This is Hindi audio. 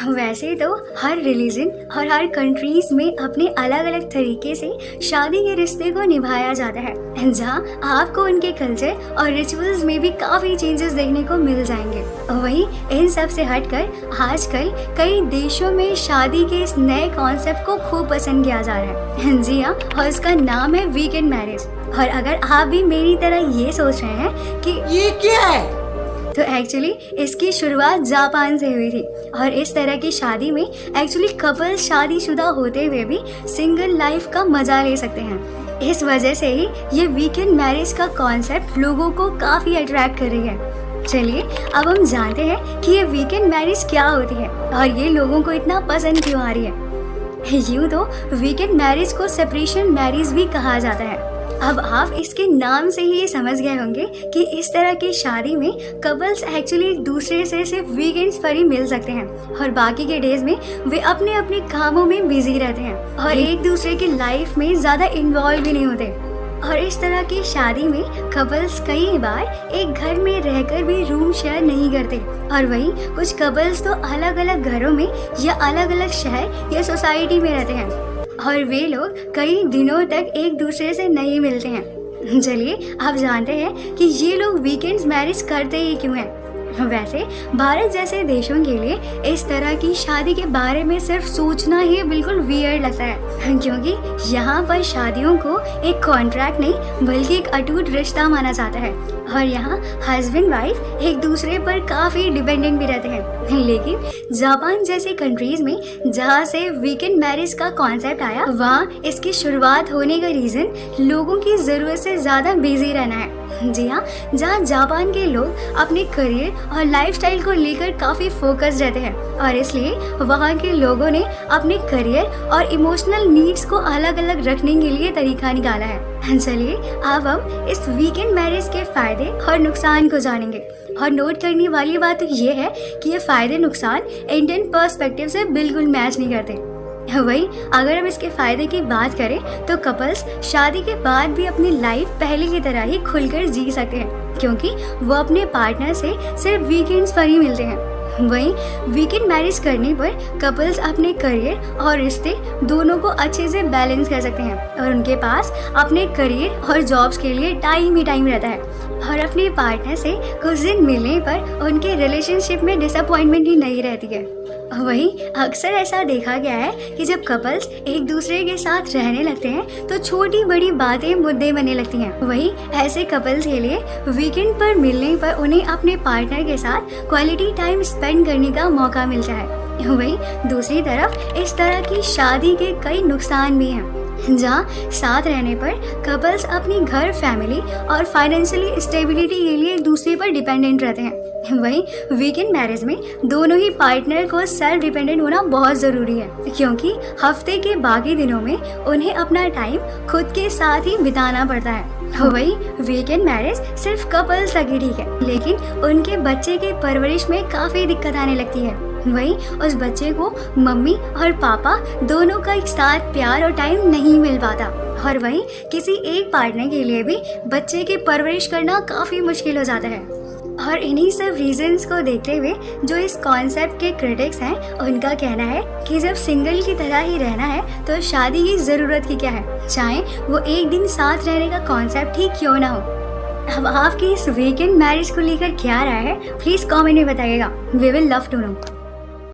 वैसे तो हर रिलीजन और हर कंट्रीज में अपने अलग अलग तरीके से शादी के रिश्ते को निभाया जाता है, जहाँ आपको उनके कल्चर और रिचुअल्स में भी काफ़ी चेंजेस देखने को मिल जाएंगे। वहीं इन सब से हटकर आजकल कई देशों में शादी के इस नए कॉन्सेप्ट को खूब पसंद किया जा रहा है। जी हाँ, और उसका नाम है वीकेंड मैरिज। और अगर आप भी मेरी तरह ये सोच रहे हैं कि ये क्या है, तो एक्चुअली इसकी शुरुआत जापान से हुई थी। और इस तरह की शादी में एक्चुअली कपल शादीशुदा होते हुए भी सिंगल लाइफ का मजा ले सकते हैं। इस वजह से ही ये वीकेंड मैरिज का कॉन्सेप्ट लोगों को काफ़ी अट्रैक्ट कर रही है। चलिए अब हम जानते हैं कि ये वीकेंड मैरिज क्या होती है और ये लोगों को इतना पसंद क्यों आ रही है। यूँ तो वीकेंड मैरिज को सेपरेशन मैरिज भी कहा जाता है। अब आप इसके नाम से ही ये समझ गए होंगे कि इस तरह की शादी में कपल्स एक्चुअली एक दूसरे से सिर्फ वीकेंड्स पर ही मिल सकते हैं और बाकी के डेज में वे अपने अपने कामों में बिजी रहते हैं और एक दूसरे की लाइफ में ज़्यादा इन्वॉल्व भी नहीं होते। और इस तरह की शादी में कपल्स कई बार एक घर में रहकर भी रूम शेयर नहीं करते और वहीं कुछ कपल्स तो अलग अलग घरों में या अलग अलग शहर या सोसाइटी में रहते हैं और वे लोग कई दिनों तक एक दूसरे से नहीं मिलते हैं। चलिए आप जानते हैं कि ये लोग वीकेंड्स मैरिज करते ही क्यों हैं। वैसे भारत जैसे देशों के लिए इस तरह की शादी के बारे में सिर्फ सोचना ही बिल्कुल वियर्ड लगता है, क्योंकि यहाँ पर शादियों को एक कॉन्ट्रैक्ट नहीं बल्कि एक अटूट रिश्ता माना जाता है और यहाँ हस्बैंड वाइफ एक दूसरे पर काफ़ी डिपेंडेंट भी रहते हैं। लेकिन जापान जैसे कंट्रीज में जहाँ से वीकेंड मैरिज का कॉन्सेप्ट आया, वहाँ इसकी शुरुआत होने का रीज़न लोगों की ज़रूरत से ज़्यादा बिजी रहना है। जी हाँ, जहाँ जापान के लोग अपने करियर और लाइफस्टाइल को लेकर काफ़ी फोकस रहते हैं और इसलिए वहाँ के लोगों ने अपने करियर और इमोशनल नीड्स को अलग अलग रखने के लिए तरीका निकाला है। चलिए अब हम इस वीकेंड मैरिज के फायदे और नुकसान को जानेंगे। और नोट करने वाली बात तो ये है कि ये फायदे नुकसान इंडियन पर्सपेक्टिव से बिल्कुल मैच नहीं करते। वहीं अगर हम इसके फायदे की बात करें तो कपल्स शादी के बाद भी अपनी लाइफ पहले की तरह ही खुलकर जी सकते हैं, क्योंकि वो अपने पार्टनर से सिर्फ वीकेंड्स पर ही मिलते हैं। वहीं वीकेंड मैरिज करने पर कपल्स अपने करियर और रिश्ते दोनों को अच्छे से बैलेंस कर सकते हैं और उनके पास अपने करियर और जॉब्स के लिए टाइम ही टाइम रहता है और अपने पार्टनर से कुछ दिन मिलने पर उनके रिलेशनशिप में डिसअपॉइंटमेंट ही नहीं रहती है। वहीं अक्सर ऐसा देखा गया है कि जब कपल्स एक दूसरे के साथ रहने लगते हैं तो छोटी बड़ी बातें मुद्दे बनने लगती हैं। वहीं ऐसे कपल्स के लिए वीकेंड पर मिलने पर उन्हें अपने पार्टनर के साथ क्वालिटी टाइम स्पेंड करने का मौका मिलता है। वहीं दूसरी तरफ इस तरह की शादी के कई नुकसान भी हैं, जहाँ साथ रहने पर कपल्स अपनी घर, फैमिली और फाइनेंशियली स्टेबिलिटी के लिए एक दूसरे पर डिपेंडेंट रहते हैं। वहीं वीकेंड मैरिज में दोनों ही पार्टनर को सेल्फ डिपेंडेंट होना बहुत ज़रूरी है, क्योंकि हफ्ते के बाकी दिनों में उन्हें अपना टाइम खुद के साथ ही बिताना पड़ता है। वहीं वीकेंड मैरिज सिर्फ कपल्स तक ही ठीक है, लेकिन उनके बच्चे के परवरिश में काफ़ी दिक्कत आने लगती है। वहीं उस बच्चे को मम्मी और पापा दोनों का एक साथ प्यार और टाइम नहीं मिल पाता और वहीं किसी एक पार्टनर के लिए भी बच्चे की परवरिश करना काफ़ी मुश्किल हो जाता है। और इन्हीं सब रीजंस को देखते हुए जो इस कॉन्सेप्ट के क्रिटिक्स हैं, उनका कहना है कि जब सिंगल की तरह ही रहना है तो शादी की ज़रूरत ही क्या है, चाहे वो एक दिन साथ रहने का कॉन्सेप्ट ही क्यों ना हो। अब आपकी इस वीकेंड मैरिज को लेकर क्या राय है, प्लीज़ कमेंट में बताइएगा। We will love to no.